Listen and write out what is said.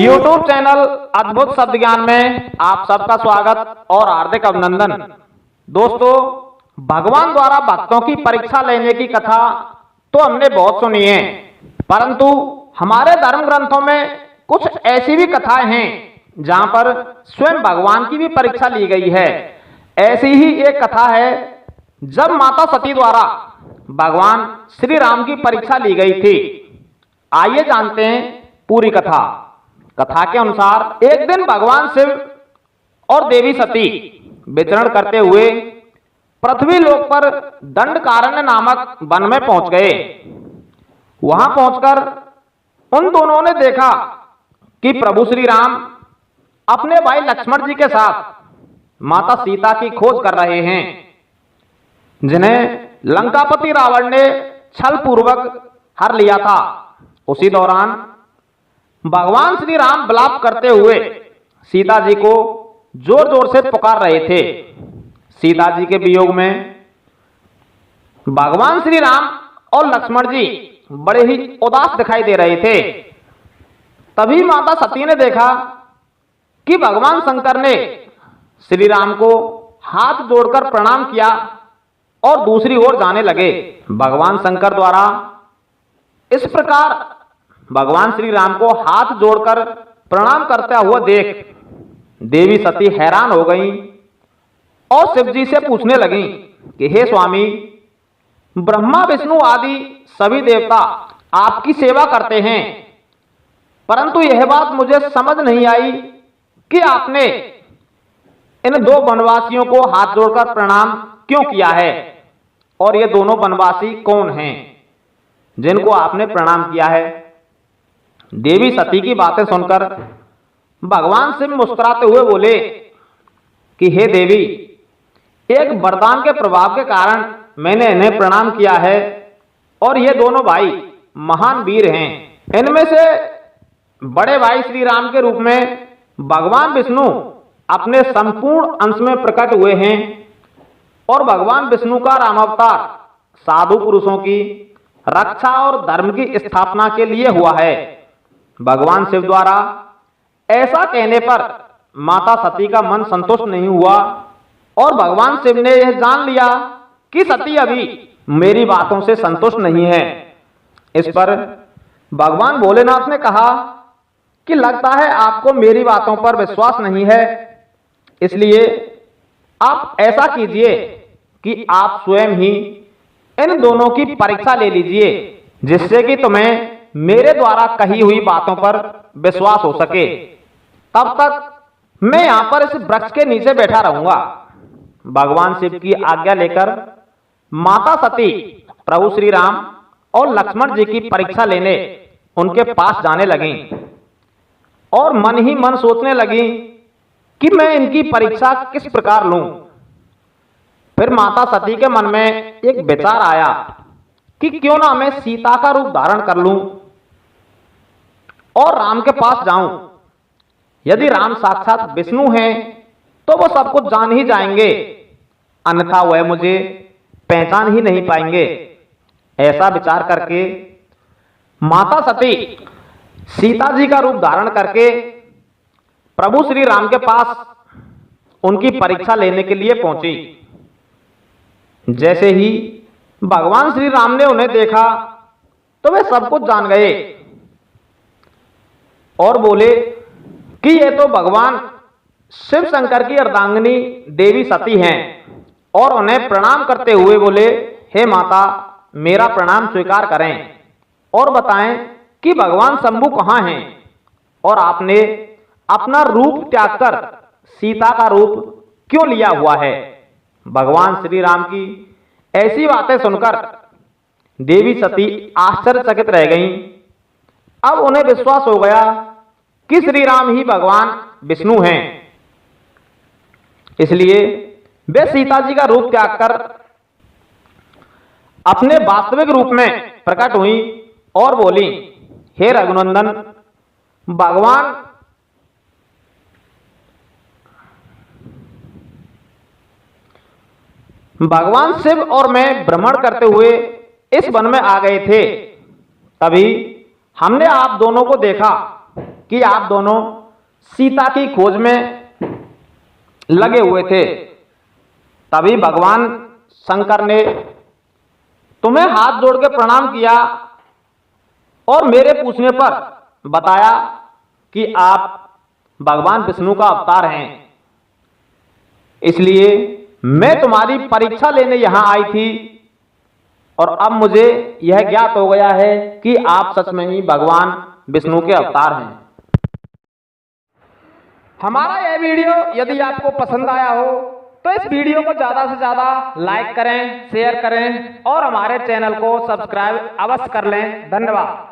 YouTube channel अद्भुत शब्द ज्ञान में आप सबका स्वागत और हार्दिक अभिनंदन। दोस्तों, भगवान द्वारा भक्तों की परीक्षा लेने की कथा तो हमने बहुत सुनी है, परंतु हमारे धर्म ग्रंथों में कुछ ऐसी भी कथाएं हैं जहां पर स्वयं भगवान की भी परीक्षा ली गई है। ऐसी ही एक कथा है जब माता सती द्वारा भगवान श्री राम की परीक्षा ली गई थी। आइए जानते हैं पूरी कथा। कथा के अनुसार एक दिन भगवान शिव और देवी सती विचरण करते हुए पृथ्वी लोक पर दंडकारण्य नामक वन में पहुंच गए। वहां पहुंचकर उन दोनों ने देखा कि प्रभु श्री राम अपने भाई लक्ष्मण जी के साथ माता सीता की खोज कर रहे हैं, जिन्हें लंकापति रावण ने छल पूर्वक हर लिया था। उसी दौरान भगवान श्री राम विलाप करते हुए सीता जी को जोर जोर से पुकार रहे थे। सीता जी के वियोग में भगवान श्री राम और लक्ष्मण जी बड़े ही उदास दिखाई दे रहे थे। तभी माता सती ने देखा कि भगवान शंकर ने श्री राम को हाथ जोड़कर प्रणाम किया और दूसरी ओर जाने लगे। भगवान शंकर द्वारा इस प्रकार भगवान श्री राम को हाथ जोड़कर प्रणाम करता हुआ देख देवी सती हैरान हो गईं और शिव जी से पूछने लगीं कि हे स्वामी, ब्रह्मा विष्णु आदि सभी देवता आपकी सेवा करते हैं, परंतु यह बात मुझे समझ नहीं आई कि आपने इन दो वनवासियों को हाथ जोड़कर प्रणाम क्यों किया है, और ये दोनों वनवासी कौन हैं जिनको आपने प्रणाम किया है। देवी सती की बातें सुनकर भगवान शिव मुस्कुराते हुए बोले कि हे देवी, एक वरदान के प्रभाव के कारण मैंने इन्हें प्रणाम किया है और ये दोनों भाई महान वीर हैं। इनमें से बड़े भाई श्री राम के रूप में भगवान विष्णु अपने संपूर्ण अंश में प्रकट हुए हैं और भगवान विष्णु का रामावतार साधु पुरुषों की रक्षा और धर्म की स्थापना के लिए हुआ है। भगवान शिव द्वारा ऐसा कहने पर माता सती का मन संतुष्ट नहीं हुआ और भगवान शिव ने यह जान लिया कि सती अभी मेरी बातों से संतुष्ट नहीं है। इस पर भगवान भोलेनाथ ने कहा कि लगता है आपको मेरी बातों पर विश्वास नहीं है, इसलिए आप ऐसा कीजिए कि आप स्वयं ही इन दोनों की परीक्षा ले लीजिए, जिससे कि तुम्हें मेरे द्वारा कही हुई बातों पर विश्वास हो सके। तब तक मैं यहां पर इस वृक्ष के नीचे बैठा रहूंगा। भगवान शिव की आज्ञा लेकर माता सती प्रभु श्री राम और लक्ष्मण जी की परीक्षा लेने उनके पास जाने लगी और मन ही मन सोचने लगी कि मैं इनकी परीक्षा किस प्रकार लूं। फिर माता सती के मन में एक विचार आया कि क्यों ना मैं सीता का रूप धारण कर लूं और राम के पास जाऊं। यदि राम साक्षात विष्णु हैं तो वो सब कुछ जान ही जाएंगे, अन्यथा वह मुझे पहचान ही नहीं पाएंगे। ऐसा विचार करके माता सती सीता जी का रूप धारण करके प्रभु श्री राम के पास उनकी परीक्षा लेने के लिए पहुंची। जैसे ही भगवान श्री राम ने उन्हें देखा तो वे सब कुछ जान गए और बोले कि ये तो भगवान शिव शंकर की अर्धांगिनी देवी सती हैं, और उन्हें प्रणाम करते हुए बोले, हे माता, मेरा प्रणाम स्वीकार करें और बताएं कि भगवान शंभु कहाँ हैं और आपने अपना रूप त्याग कर सीता का रूप क्यों लिया हुआ है। भगवान श्री राम की ऐसी बातें सुनकर देवी सती आश्चर्यचकित रह गईं। अब उन्हें विश्वास हो गया कि श्री राम ही भगवान विष्णु हैं, इसलिए वे सीता जी का रूप त्याग कर अपने वास्तविक रूप में प्रकट हुई और बोली, हे रघुनंदन, भगवान शिव और मैं भ्रमण करते हुए इस वन में आ गए थे। तभी हमने आप दोनों को देखा कि आप दोनों सीता की खोज में लगे हुए थे। तभी भगवान शंकर ने तुम्हें हाथ जोड़ के प्रणाम किया और मेरे पूछने पर बताया कि आप भगवान विष्णु का अवतार हैं। इसलिए मैं तुम्हारी परीक्षा लेने यहां आई थी और अब मुझे यह ज्ञात हो गया है कि आप सच में ही भगवान विष्णु के अवतार हैं। हमारा यह वीडियो यदि आपको पसंद आया हो तो इस वीडियो को ज्यादा से ज्यादा लाइक करें, शेयर करें और हमारे चैनल को सब्सक्राइब अवश्य कर लें। धन्यवाद।